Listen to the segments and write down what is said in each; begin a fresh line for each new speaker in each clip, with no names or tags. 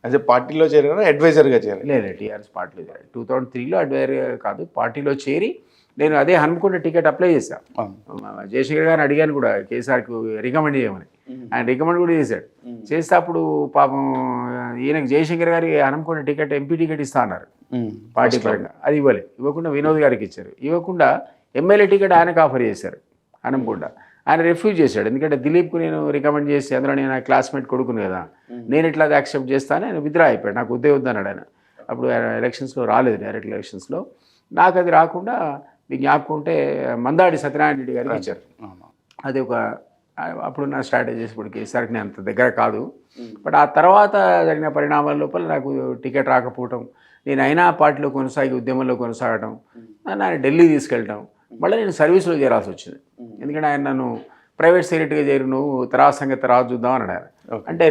అదే పార్టీలో చేరారా, అడ్వైజర్గా చేరారు?
లేదు, టీఆర్ఎస్ పార్టీలో చేరాను. 2003లో అడ్వైజర్ కాదు, పార్టీలో చేరి నేను అదే హన్మకొండ టికెట్ అప్లై చేశాను. జయశంకర్ గారిని అడిగాను కూడా కేసీఆర్కి రికమెండ్ చేయమని. ఆయన రికమెండ్ కూడా చేశాడు. చేస్తే అప్పుడు పాపం ఈయనకు జయశంకర్ గారి హన్మకొండ టికెట్ ఎంపీ టికెట్ ఇస్తా అన్నారు పార్టీ పరంగా. అది ఇవ్వలేదు. ఇవ్వకుండా వినోద్ గారికి ఇచ్చారు. ఇవ్వకుండా ఎమ్మెల్యే టికెట్ ఆయనకు ఆఫర్ చేశారు హన్మకొండ. ఆయన రిఫ్యూజ్ చేశాడు. ఎందుకంటే దిలీప్కు నేను రికమెండ్ చేసి అందులో నేను నా క్లాస్మేట్ కొడుకును కదా, నేను ఇట్లా యాక్సెప్ట్ చేస్తాను, ఆయన విత్డ్రా అయిపోయాడు. నాకు వద్దే వద్దన్నాడు ఆయన. అప్పుడు ఆయన ఎలక్షన్స్లో రాలేదు, డైరెక్ట్ ఎలక్షన్స్లో. నాకు అది రాకుండా మీకు జ్ఞాపకం ఉంటే మందాడి సత్యనారాయణ రెడ్డి గారికి ఇచ్చారు. అది ఒక అప్పుడున్న స్ట్రాటజీస్. ఇప్పుడు కేసీఆర్కి నేను అంత దగ్గర కాదు. బట్ ఆ తర్వాత జరిగిన పరిణామాల లోపల నాకు టికెట్ రాకపోవటం, నేను అయినా పార్టీలో కొనసాగి ఉద్యమంలో కొనసాగటం, నన్ను ఢిల్లీ తీసుకెళ్ళటం, మళ్ళీ నేను సర్వీస్లో చేరాల్సి వచ్చింది. ఎందుకంటే ఆయన నన్ను ప్రైవేట్ సెక్రటరీగా చేరి నువ్వు తర్వాత సంగతి తర్వాత చూద్దాం అని అన్నారు. అంటే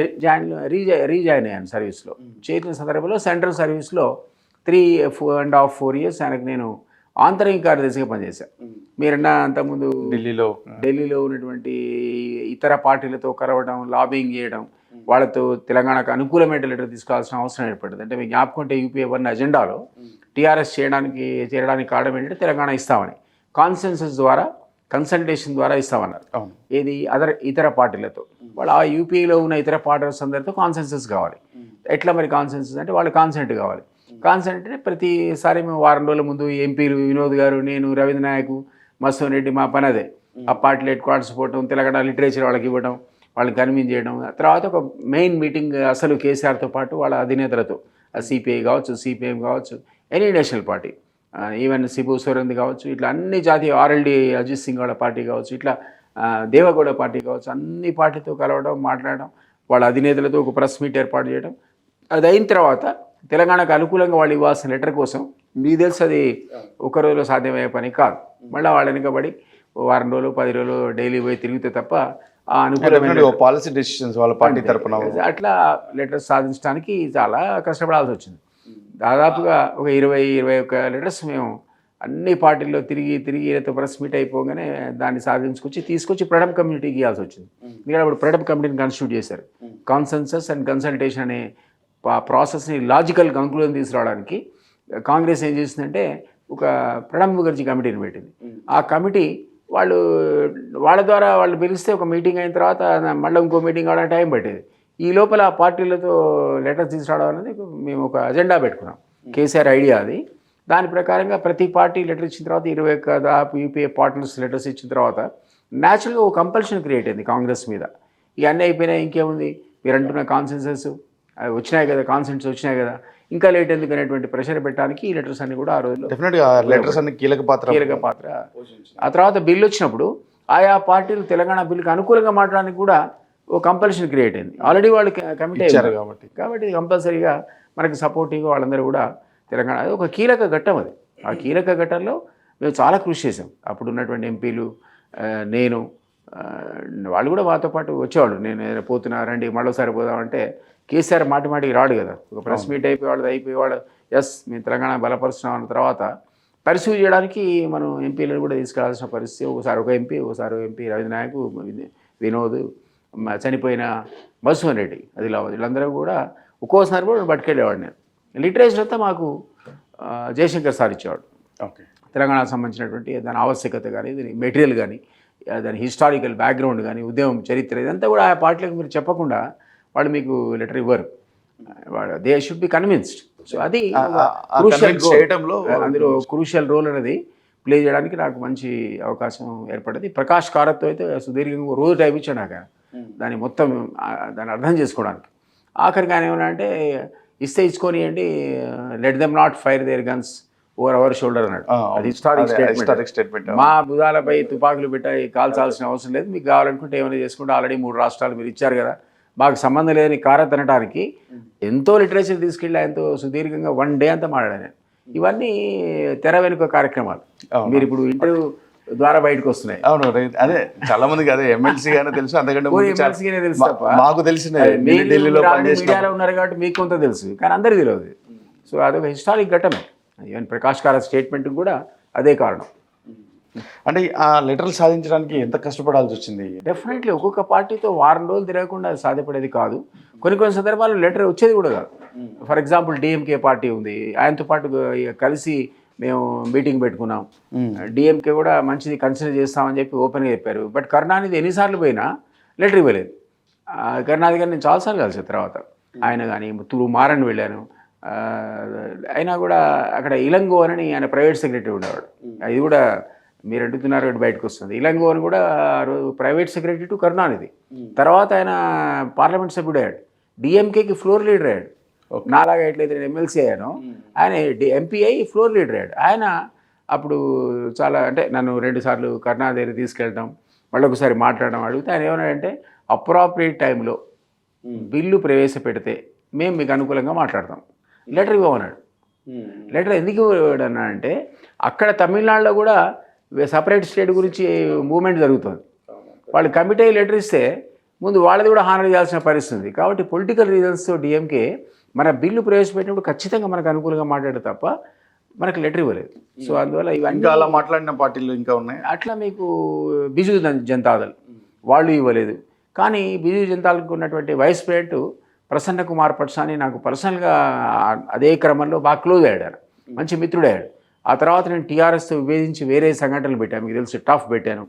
రీజాయిన్ అయ్యాను సర్వీస్లో. చేరిన సందర్భంలో సెంట్రల్ సర్వీస్లో 3.5-4 years ఆయనకు నేను ఆంతరిక కార్యదర్శిగా పనిచేశాను. మీరన్నా అంతకుముందు ఢిల్లీలో ఉన్నటువంటి ఇతర పార్టీలతో కలవడం, లాబింగ్ చేయడం, వాళ్ళతో తెలంగాణకు అనుకూలమైన లెటర్ తీసుకోవాల్సిన అవసరం ఏర్పడింది. అంటే మీకు జ్ఞాపకం ఉంటే యూపీఏ 1 అజెండాలో టీఆర్ఎస్ చేరడానికి కారణం ఏంటంటే తెలంగాణ ఇస్తామని, కాన్సెన్సస్ ద్వారా, కన్సల్టేషన్ ద్వారా ఇస్తామన్నారు. ఏది ఇతర పార్టీలతో. వాళ్ళు ఆ యూపీఏలో ఉన్న ఇతర పార్టీస్ అందరితో కాన్సెన్సస్ కావాలి. ఎట్లా మరి కాన్సెన్సస్ అంటే వాళ్ళు కాన్సెంట్ కావాలి. కాన్సెంట్ అంటే ప్రతిసారి మేము వారం రోజుల ముందు ఎంపీలు వినోద్ గారు, నేను, రవీంద్ర నాయక్, మత్స్యం రెడ్డి, మా పని అదే. ఆ పార్టీలో హెడ్ క్వార్టర్స్ పోవటం, తెలంగాణ లిటరేచర్ వాళ్ళకి ఇవ్వడం, వాళ్ళని కన్విన్స్ చేయడం. తర్వాత ఒక మెయిన్ మీటింగ్ అసలు కేసీఆర్తో పాటు వాళ్ళ అధినేతలతో, సిపిఐ కావచ్చు, సిపిఎం కావచ్చు, any national party, even Shibu సోరెంది కావచ్చు, ఇట్లా అన్ని జాతీయ ఆర్ఎల్డి అజిత్ సింగ్ వాళ్ళ పార్టీ కావచ్చు, ఇట్లా దేవగౌడ పార్టీ కావచ్చు, అన్ని పార్టీతో కలవడం, మాట్లాడడం, వాళ్ళ అధినేతలతో ఒక ప్రెస్ మీట్ ఏర్పాటు చేయడం. అది అయిన తర్వాత తెలంగాణకు అనుకూలంగా వాళ్ళు ఇవ్వాల్సిన లెటర్ కోసం, మీకు తెలుసు అది ఒక రోజులో సాధ్యమయ్యే పని కాదు. మళ్ళీ వాళ్ళ వెనుకబడి వారం రోజులు 10 రోజులు డైలీ పోయి తిరిగితే తప్ప ఆ అనుకూలమైన
పాలసీ డెసిషన్స్ వాళ్ళ పార్టీ తరపున
అట్లా లెటర్స్ సాధించడానికి చాలా కష్టపడాల్సి వచ్చింది. దాదాపుగా ఒక 20-21 లెటర్స్ మేము అన్ని పార్టీల్లో తిరిగి ప్రెస్ మీట్ అయిపోగానే దాన్ని తీసుకొచ్చి ఫ్రీడమ్ కమ్యూనిటీకి ఇవ్వాల్సి వచ్చింది. ఎందుకంటే అప్పుడు ఫ్రీడమ్ కమిటీని కాన్స్టిట్యూట్ చేశారు. కాన్సెన్సస్ అండ్ కన్సల్టేషన్ అనే ప్రాసెస్ని లాజికల్ కంక్లూజన్ తీసుకురావడానికి కాంగ్రెస్ ఏం చేసిందంటే ఒక ప్రణబ్ ముఖర్జీ కమిటీని పెట్టింది. ఆ కమిటీ వాళ్ళ ద్వారా వాళ్ళు పిలిస్తే ఒక మీటింగ్ అయిన తర్వాత మళ్ళీ ఇంకో మీటింగ్ అవడానికి టైం పట్టేది. ఈ లోపల ఆ పార్టీలతో లెటర్స్ తీసుకురావడం అనేది మేము ఒక అజెండా పెట్టుకున్నాం. కేసీఆర్ ఐడియా అది. దాని ప్రకారంగా ప్రతి పార్టీ లెటర్ ఇచ్చిన తర్వాత 21 దాదాపు యూపీఏ పార్ట్నర్స్ లెటర్స్ ఇచ్చిన తర్వాత న్యాచురల్గా ఒక కంపల్షన్ క్రియేట్ అయింది కాంగ్రెస్ మీద. ఇవన్నీ అయిపోయినాయి, ఇంకేముంది మీరు అంటున్న కాన్సెన్సస్ వచ్చినాయి కదా, కాన్సెంట్స్ వచ్చినాయి కదా, ఇంకా లేట్ ఎందుకు అనేటువంటి ప్రెషర్ పెట్టడానికి ఈ లెటర్స్ అన్ని కూడా ఆ రోజుల్లో
డెఫినెట్గా లెటర్స్ అన్ని కీలక పాత్ర.
ఆ తర్వాత బిల్లు వచ్చినప్పుడు ఆయా పార్టీలు తెలంగాణ బిల్లుకి అనుకూలంగా మాట్లాడడానికి కూడా ఓ కంపల్షన్ క్రియేట్ అయింది. ఆల్రెడీ వాళ్ళు కమిటీ అయ్యారు కాబట్టి కంపల్సరీగా మనకి సపోర్టివ్గా వాళ్ళందరూ కూడా తెలంగాణ అది ఒక కీలక ఘట్టం. అది ఆ కీలక ఘట్టంలో మేము చాలా కృషి చేసాం. అప్పుడు ఉన్నటువంటి ఎంపీలు, నేను, వాళ్ళు కూడా మాతో పాటు వచ్చేవాళ్ళు. నేను ఏదైనా పోతున్నా రండి మరోసారి పోదామంటే కేసీఆర్ మాటికి రాడు కదా. ఒక ప్రెస్ మీట్ అయిపోయేవాడు ఎస్ మేము తెలంగాణ బలపరుస్తున్నాం అన్న తర్వాత పర్సూ చేయడానికి మనం ఎంపీలను కూడా తీసుకెళ్లాల్సిన పరిస్థితి. ఒకసారి ఒక ఎంపీ రవీంద్ర నాయక్, వినోద్, చనిపోయిన మధుసూదన్ రెడ్డి, వీళ్ళందరూ కూడా ఒక్కోసారి కూడా పట్టుకెళ్ళేవాడు. నేను లిటరేచర్ అంతా మాకు జయశంకర్ సార్ ఇచ్చేవాడు. తెలంగాణకు సంబంధించినటువంటి దాని ఆవశ్యకత కానీ, దాని మెటీరియల్ కానీ, దాని హిస్టారికల్ బ్యాక్గ్రౌండ్ కానీ, ఉద్యమం చరిత్ర, ఇదంతా కూడా ఆ పార్టీలకు మీరు చెప్పకుండా వాళ్ళు మీకు లెటర్ ఇవ్వరు. They should be convinced. So అది అందులో క్రూషియల్ రోల్ అనేది ప్లే చేయడానికి నాకు మంచి అవకాశం ఏర్పడింది. ప్రకాష్ కారత్తో అయితే సుదీర్ఘంగా రోజు టైం ఇచ్చాడు నాకు దాన్ని మొత్తం దాన్ని అర్థం చేసుకోవడానికి. ఆఖరికి ఆయన ఏమన్నా అంటే ఇస్తే ఇచ్చుకోనియండి, let them not fire their guns over our shoulder అన్నాడు. అది హిస్టారిక్ స్టేట్మెంట్. మా భుజాలపై తుపాకులు పెట్టాయి కాల్చాల్సిన అవసరం లేదు, మీకు కావాలనుకుంటే ఏమైనా చేసుకుంటే ఆల్రెడీ 3 రాష్ట్రాలు మీరు ఇచ్చారు కదా, మాకు సంబంధం లేని కారత్ అనడానికి ఎంతో లిటరేచర్ తీసుకెళ్ళి ఎంతో సుదీర్ఘంగా 1 day అంతా మాట్లాడాను. ఇవన్నీ తెర వెనుక కార్యక్రమాలు మీరు ఇప్పుడు ఇంటర్వ్యూ ద్వారా బయటకు వస్తున్నాయి.
అవును, అదే చాలా మందికి అదే ఎమ్మెల్సీగానే తెలుసు, అంతకంటే
తెలుసు తప్ప
మాకు తెలిసిన
మీడియాలో ఉన్నారు కాబట్టి మీకు కొంత తెలుసు, కానీ అందరికీ తెలియదు. సో అదొక హిస్టారిక్ ఘట్టమే. ఈవెన్ ప్రకాష్ కారత్ స్టేట్మెంట్ కూడా అదే కారణం.
అంటే ఆ లెటర్లు సాధించడానికి ఎంత కష్టపడాల్సి వచ్చింది?
డెఫినెట్లీ ఒక్కొక్క పార్టీతో వారం రోజులు తిరగకుండా అది సాధ్యపడేది కాదు. కొన్ని సందర్భాల్లో లెటర్ వచ్చేది కూడా కాదు. ఫర్ ఎగ్జాంపుల్ డిఎంకే పార్టీ ఉంది, ఆయనతో పాటు కలిసి మేము మీటింగ్ పెట్టుకున్నాం, డిఎంకే కూడా మంచిది కన్సిడర్ చేస్తామని చెప్పి ఓపెన్గా చెప్పారు. బట్ కరుణానిధి ఎన్నిసార్లు పోయినా లెటర్ ఇవ్వలేదు. కరుణానిధి గారు నేను చాలాసార్లు కలిసాను తర్వాత, ఆయన కానీ తురు మారని వెళ్ళాను. అయినా కూడా అక్కడ ఇలంగో అని ఆయన ప్రైవేట్ సెక్రటరీ ఉండేవాడు, అది కూడా మీరు అడుగుతున్నారు బయటకు వస్తుంది. ఇలంగో అని కూడా ప్రైవేట్ సెక్రటరీ టు కరుణానిధి. తర్వాత ఆయన పార్లమెంట్ సభ్యుడు అయ్యాడు, డిఎంకేకి ఫ్లోర్ లీడర్ అయ్యాడు. నాలాగా ఎట్లయితే నేను ఎమ్మెల్సీ అయ్యాను, ఆయన ఎంపీ అయ్యి ఫ్లోర్ లీడర్ అయ్యాడు. ఆయన అప్పుడు చాలా అంటే నన్ను 2 సార్లు కరుణానిధి దగ్గర తీసుకెళ్ళడం, మళ్ళీ ఒకసారి మాట్లాడడం అడిగితే ఆయన ఏమన్నాడంటే అప్రాప్రియేట్ టైంలో బిల్లు ప్రవేశపెడితే మేము మీకు అనుకూలంగా మాట్లాడతాం, లెటర్ ఇవ్వమన్నాడు. లెటర్ ఎందుకు ఇవ్వడన్నా అంటే అక్కడ తమిళనాడులో కూడా సపరేట్ స్టేట్ గురించి మూవ్మెంట్ జరుగుతుంది. వాళ్ళు కమిటీ అయ్యి లెటర్ ఇస్తే ముందు వాళ్ళది కూడా హానర్ చేయాల్సిన పరిస్థితి. కాబట్టి పొలిటికల్ రీజన్స్తో డిఎంకే మన బిల్లు ప్రవేశపెట్టినప్పుడు ఖచ్చితంగా మనకు అనుకూలంగా మాట్లాడే తప్ప మనకు లెటర్ ఇవ్వలేదు. సో అందువల్ల ఇవన్నీ
అలా మాట్లాడిన పార్టీలు ఇంకా ఉన్నాయి.
అట్లా మీకు బిజు జనతాదళ్ వాళ్ళు ఇవ్వలేదు. కానీ బిజు జనతాదళ్కి ఉన్నటువంటి వైస్ ప్రెసిడెంట్ ప్రసన్న కుమార్ పట్సాని నాకు పర్సనల్గా అదే క్రమంలో బాగా క్లోజ్ అయ్యాడు, మంచి మిత్రుడయ్యాడు. ఆ తర్వాత నేను టీఆర్ఎస్తో విభేదించి వేరే సంఘటనలు పెట్టాను, మీకు తెలిసి టఫ్ పెట్టాను,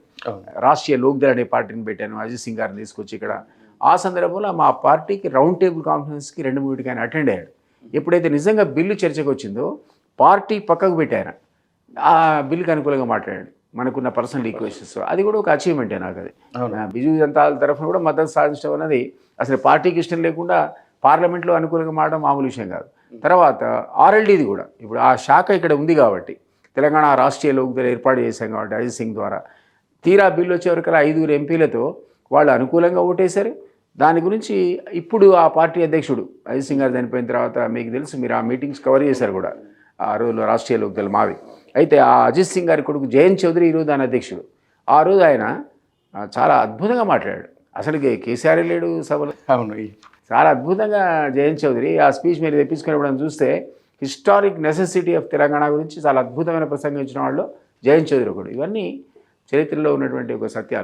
రాష్ట్రీయ లోక్దళ్ అనే పార్టీని పెట్టాను, అజిత్ సింగ్ గారిని తీసుకొచ్చి ఇక్కడ. ఆ సందర్భంలో మా పార్టీకి రౌండ్ టేబుల్ కాన్ఫరెన్స్కి 2-3 ఆయన అటెండ్ అయ్యాడు. ఎప్పుడైతే నిజంగా బిల్లు చర్చకు వచ్చిందో పార్టీ పక్కకు పెట్టారు, ఆ బిల్లుకి అనుకూలంగా మాట్లాడాడు. మనకున్న పర్సనల్ ఈక్వేషన్స్ అది కూడా ఒక అచీవ్మెంటే నాకు. అది బిజు జనతాదళ్ తరఫున కూడా మద్దతు సాధించడం అనేది అసలు పార్టీకి ఇష్టం లేకుండా పార్లమెంట్లో అనుకూలంగా మారడం మామూలు విషయం కాదు. తర్వాత ఆర్ఎల్డీది కూడా ఇప్పుడు ఆ శాఖ ఇక్కడ ఉంది కాబట్టి, తెలంగాణ రాష్ట్రీయ లోక్దళ్ ఏర్పాటు చేశాం కాబట్టి అజిత్ సింగ్ ద్వారా, తీరా బిల్లు వచ్చేవరకల్లా 5 ఎంపీలతో వాళ్ళు అనుకూలంగా ఓటేశారు. దాని గురించి ఇప్పుడు ఆ పార్టీ అధ్యక్షుడు అజిత్ సింగ్ గారు చనిపోయిన తర్వాత మీకు తెలుసు, మీరు ఆ మీటింగ్స్ కవర్ చేశారు కూడా ఆ రోజుల్లో రాష్ట్రీయ లోక్దళ్ మావి. అయితే ఆ అజిత్ సింగ్ గారి కొడుకు జయంత్ చౌదరి ఈరోజు దాని అధ్యక్షుడు. ఆ రోజు ఆయన చాలా అద్భుతంగా మాట్లాడాడు, అసలు కేసీఆర్ లేడు సభలో.
అవును,
చాలా అద్భుతంగా జయంత్ చౌదరి ఆ స్పీచ్ మీరు తెప్పించుకునేప్పుడు చూస్తే హిస్టారిక్ నెసెసిటీ ఆఫ్ తెలంగాణ గురించి చాలా అద్భుతమైన ప్రసంగం ఇచ్చిన వాళ్ళు జయంత్ చౌదరి ఒకడు. ఇవన్నీ చరిత్రలో ఉన్నటువంటి ఒక సత్యాలు.